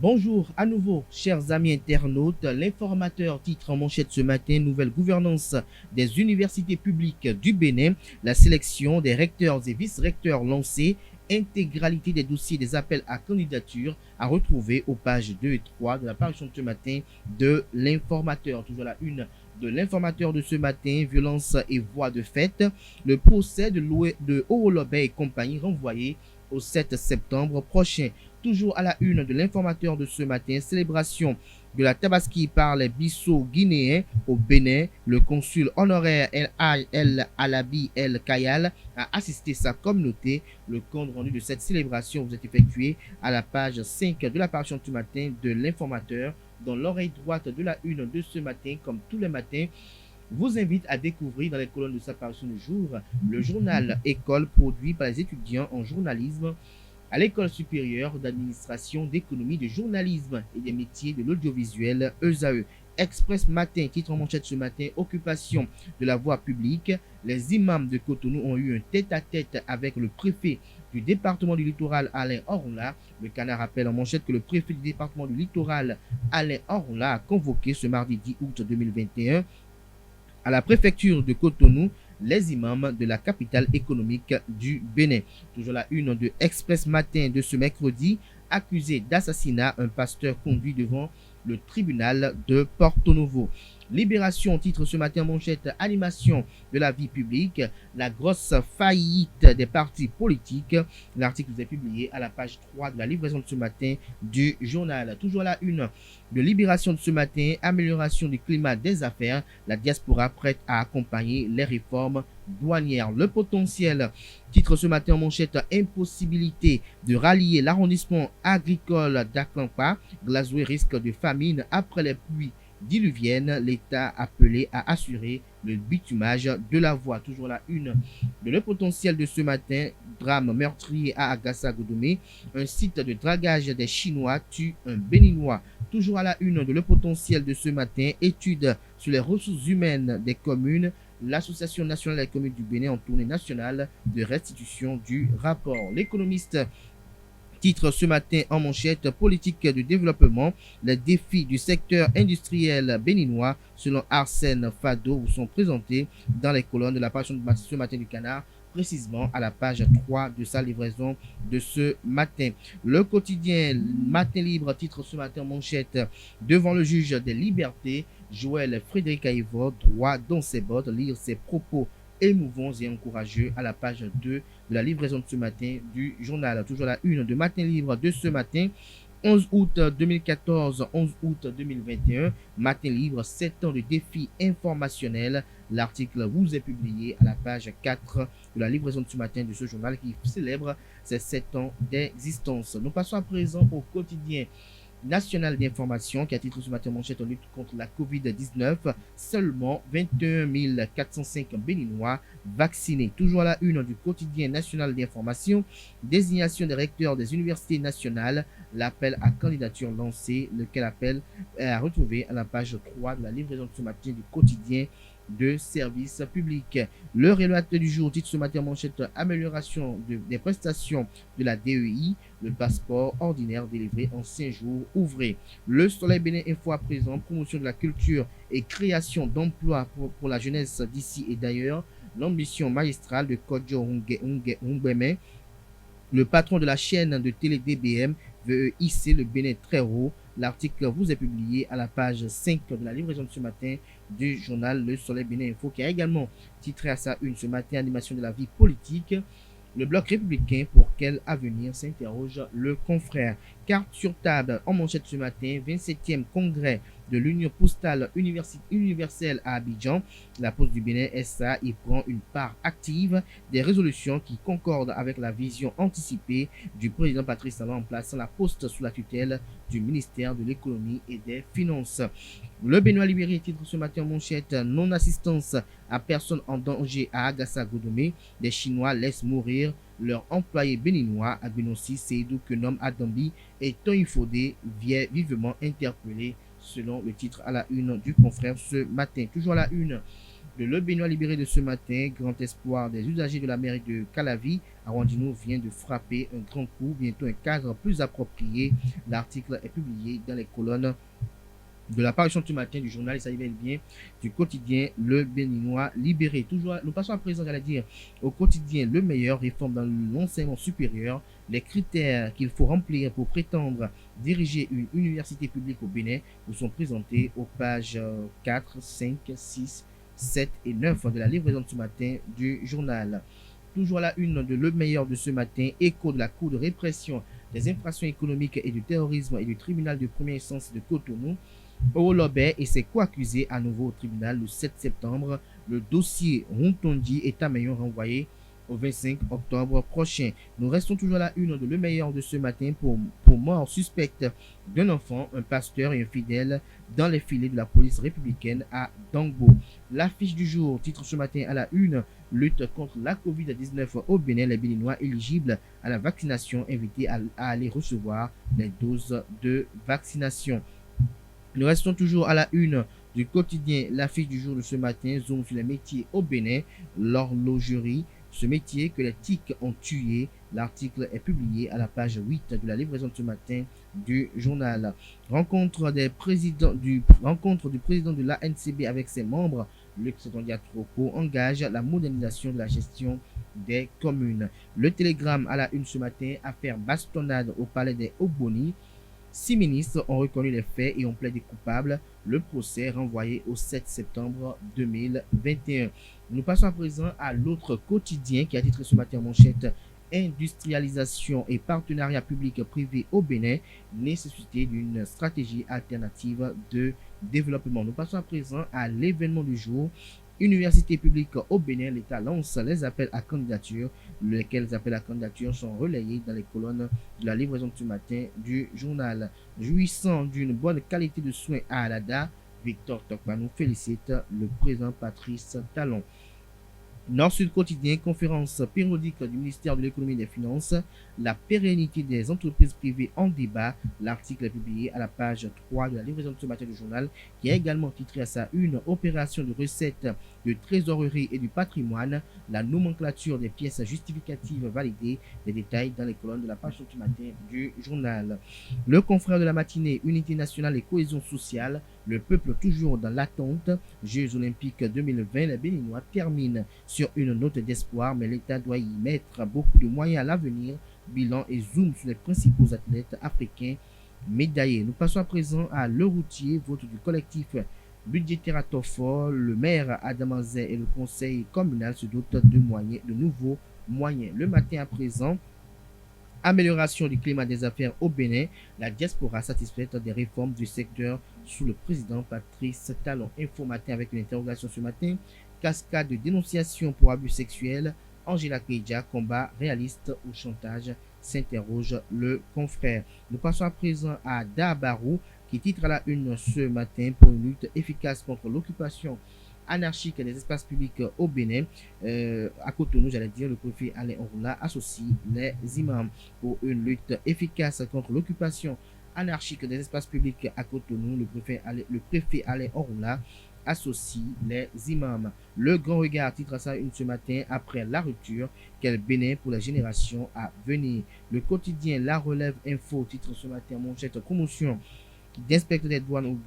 Bonjour à nouveau, chers amis internautes. L'informateur titre en manchette ce matin: nouvelle gouvernance des universités publiques du Bénin, la sélection des recteurs et vice-recteurs lancée, intégralité des dossiers des appels à candidature à retrouver aux pages 2 et 3 de la parution de ce matin de l'informateur. Toujours la une de l'informateur de ce matin: violence et voies de fait. Le procès de Orolobé et compagnie renvoyé au 7 septembre prochain. Toujours à la une de l'informateur de ce matin: célébration de la Tabaski par les Bissau guinéens au Bénin. Le consul honoraire El Alabi El Kayal a assisté sa communauté. Le compte rendu de cette célébration vous est effectué à la page 5 de la parution du matin de l'informateur. Dans l'oreille droite de la une de ce matin, comme tous les matins, vous invite à découvrir dans les colonnes de sa parution du jour le journal École produit par les étudiants en journalisme à l'École supérieure d'administration, d'économie, de journalisme et des métiers de l'audiovisuel ESAE. Express Matin titre en manchette ce matin: occupation de la voie publique. Les imams de Cotonou ont eu un tête-à-tête avec le préfet du département du littoral, Alain Orla. Le Canard rappelle en manchette que le préfet du département du littoral, Alain Orla, a convoqué ce mardi 10 août 2021 à la préfecture de Cotonou les imams de la capitale économique du Bénin. Toujours la une de Express Matin de ce mercredi: accusé d'assassinat, un pasteur conduit devant le tribunal de Porto Novo. Libération titre ce matin manchette: animation de la vie publique, la grosse faillite des partis politiques. L'article est publié à la page 3 de la livraison de ce matin du journal. Toujours la une de Libération de ce matin: amélioration du climat des affaires, la diaspora prête à accompagner les réformes douanières. Le potentiel titre ce matin en manchette: impossibilité de rallier l'arrondissement agricole d'Aklampa, Glazoué risque de famine après les pluies diluvienne, l'État appelé à assurer le bitumage de la voie. Toujours la une de Le Potentiel de ce matin: drame meurtrier à Agassa-Godomé, un site de dragage des Chinois tue un Béninois. Toujours à la une de Le Potentiel de ce matin: étude sur les ressources humaines des communes, l'Association nationale des communes du Bénin en tournée nationale de restitution du rapport. L'économiste titre ce matin en manchette: politique de développement, les défis du secteur industriel béninois selon Arsène Fado vous sont présentés dans les colonnes de la page de ce matin du Canard, précisément à la page 3 de sa livraison de ce matin. Le quotidien Matin Libre titre ce matin en manchette: devant le juge des libertés, Joël Frédéric Aïvo droit dans ses bottes, lire ses propos émouvants et encourageux à la page 2 de la livraison de ce matin du journal. Toujours la une de Matin Libre de ce matin: 11 août 2014, 11 août 2021, Matin Libre, 7 ans de défi informationnel. L'article vous est publié à la page 4 de la livraison de ce matin de ce journal qui célèbre ses 7 ans d'existence. Nous passons à présent au quotidien national d'information qui a titre ce matin manchette: en lutte contre la Covid-19, seulement 21 405 Béninois vaccinés. Toujours à la une du quotidien national d'information: désignation des recteurs des universités nationales, l'appel à candidature lancé, lequel appel est à retrouver à la page 3 de la livraison de ce matin du quotidien de service public. Le révélateur du jour titre ce matin manchette: amélioration des prestations de la DEI, le passeport ordinaire délivré en 5 jours ouvrés. Le Soleil Bénin Info à présent: promotion de la culture et création d'emplois pour la jeunesse d'ici et d'ailleurs, l'ambition magistrale de Kodjo Hungbeme. Le patron de la chaîne de télé DBM veut hisser le Bénin très haut. L'article vous est publié à la page 5 de la livraison de ce matin du journal Le Soleil Bénin Info, qui a également titré à sa une ce matin: animation de la vie politique, le bloc républicain, pour quel avenir, s'interroge le confrère. Carte sur table en manchette ce matin: 27e congrès de l'Union postale universelle à Abidjan. La Poste du Bénin SA y prend une part active des résolutions qui concordent avec la vision anticipée du président Patrice Talon en plaçant la Poste sous la tutelle du ministère de l'économie et des finances. Le Béninois Libéré titre ce matin en manchette: non-assistance à personne en danger à Agassa-Godomé, des Chinois laissent mourir leurs employés béninois. à Benossi, Seydou Kenom Adambi et Tony Fodé vivement interpellés, selon le titre à la une du confrère ce matin. Toujours à la une De Le Béninois libéré de ce matin, grand espoir des usagers de la mairie de Calavi, Arwandino vient de frapper un grand coup, bientôt un cadre plus approprié. L'article est publié dans les colonnes de la parution ce matin du journal, il s'agit bien du quotidien Le Béninois libéré. Toujours, nous passons à présent, j'allais dire, au quotidien Le Meilleur, réforme dans l'enseignement supérieur, les critères qu'il faut remplir pour prétendre diriger une université publique au Bénin vous sont présentés aux pages 4, 5, 6, 7 et 9 de la livraison de ce matin du journal. Toujours à la une de Le Meilleur de ce matin, écho de la Cour de répression des infractions économiques et du terrorisme et du tribunal de première instance de Cotonou. Orolobé et ses co-accusés à nouveau au tribunal le 7 septembre. Le dossier Rontondi est à Mayon renvoyé au 25 octobre prochain. Nous restons toujours à la une de Le Meilleur de ce matin pour mort suspecte d'un enfant, un pasteur et un fidèle dans les filets de la police républicaine à Dangbo. L'affiche du jour titre ce matin à la une: lutte contre la Covid-19 au Bénin, les Béninois éligibles à la vaccination invités à aller recevoir les doses de vaccination. Nous restons toujours à la une du quotidien. L'affiche du jour de ce matin zoom sur les métiers au Bénin, l'horlogerie, ce métier que les TIC ont tué. L'article est publié à la page 8 de la livraison de ce matin du journal. Rencontre du président de l'ANCB avec ses membres. Luc Setondia-Troko engage la modernisation de la gestion des communes. Le Télégramme à la une ce matin, affaire bastonnade au palais des Oboni. 6 ministres ont reconnu les faits et ont plaidé coupables. Le procès renvoyé au 7 septembre 2021. Nous passons à présent à l'autre quotidien qui a titré ce matin en manchette: industrialisation et partenariat public-privé au Bénin, nécessité d'une stratégie alternative de développement. Nous passons à présent à l'événement du jour. Université publique au Bénin, l'État lance les appels à candidature, lesquels appels à candidature sont relayés dans les colonnes de la livraison de ce matin du journal. Jouissant d'une bonne qualité de soins à Alada, Victor Tokmanou félicite le président Patrice Talon. Nord-Sud quotidien, conférence périodique du ministère de l'économie et des finances, la pérennité des entreprises privées en débat. L'article est publié à la page 3 de la livraison de ce matin du journal, qui a également titré à sa une: opération de recettes, de trésorerie et du patrimoine, la nomenclature des pièces justificatives validées. Les détails dans les colonnes de la page de ce matin du journal. Le confrère de la matinée, unité nationale et cohésion sociale, le peuple toujours dans l'attente. Jeux olympiques 2020, les Béninois terminent sur une note d'espoir, mais l'État doit y mettre beaucoup de moyens à l'avenir. Bilan et zoom sur les principaux athlètes africains médaillés. Nous passons à présent à Le Routier, vote du collectif budgétaire à Tofort. Le maire Adamazet et le conseil communal se dotent de nouveaux moyens. Le matin à présent, amélioration du climat des affaires au Bénin, la diaspora satisfaite des réformes du secteur sous le président Patrice Talon. Info matin avec une interrogation ce matin: cascade de dénonciation pour abus sexuels, Angela Keïdja, combat réaliste au chantage, s'interroge le confrère. Nous passons à présent à Dabarou, qui titre à la une ce matin: pour une lutte efficace contre l'occupation anarchique des espaces publics au Bénin. À Cotonou, j'allais dire, le préfet Alain Orula associe les imams. Pour une lutte efficace contre l'occupation anarchique des espaces publics à Cotonou, le préfet Alain Orula associe les imams. Le Grand Regard titre à ça une ce matin: après la rupture, quel Bénin pour la génération à venir. Le quotidien La Relève Info titre ce matin manchette: promotion d'inspecteur des douanes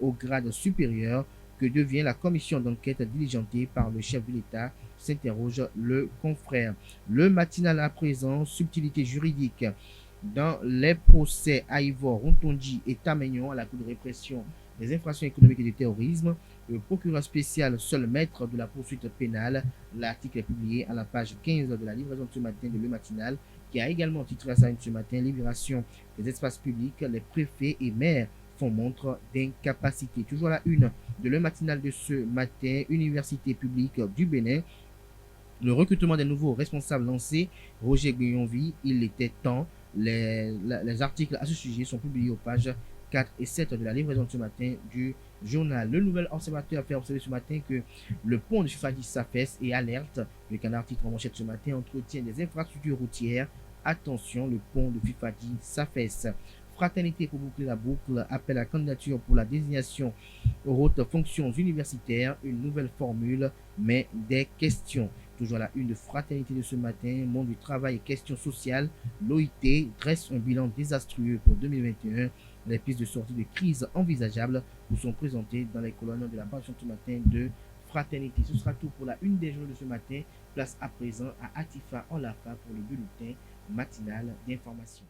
au grade supérieur. Que devient la commission d'enquête diligentée par le chef de l'État, s'interroge le confrère. Le matinal à présent, subtilité juridique dans les procès à Ivor, Rontondi et Tamagnon à la Cour de répression des infractions économiques et du terrorisme. Le procureur spécial, seul maître de la poursuite pénale. L'article est publié à la page 15 de la livraison de ce matin de Le Matinal, qui a également titré à sa une ce matin: libération des espaces publics, les préfets et maires font montre d'incapacité. Toujours à la une de Le Matinal de ce matin, université publique du Bénin, le recrutement des nouveaux responsables lancé. Roger Guillonville, il était temps. Les articles à ce sujet sont publiés aux pages 4 et 7 de la livraison de ce matin du journal. Le Nouvel Observateur a fait observer ce matin que le pont de Fifadi s'affaisse et alerte. Le Canard titre en manchette ce matin: entretien des infrastructures routières. Attention, le pont de Fifadi s'affaisse. Fraternité pour boucler la boucle appelle à candidature pour la désignation aux hautes fonctions universitaires. Une nouvelle formule, mais des questions. Toujours à la une de Fraternité de ce matin, monde du travail et questions sociales, l'OIT dresse un bilan désastreux pour 2021. Les pistes de sortie de crise envisageables vous sont présentées dans les colonnes de la page ce matin de Fraternité. Ce sera tout pour la une des journaux de ce matin. Place à présent à Atifa Olafa pour le bulletin matinal d'information.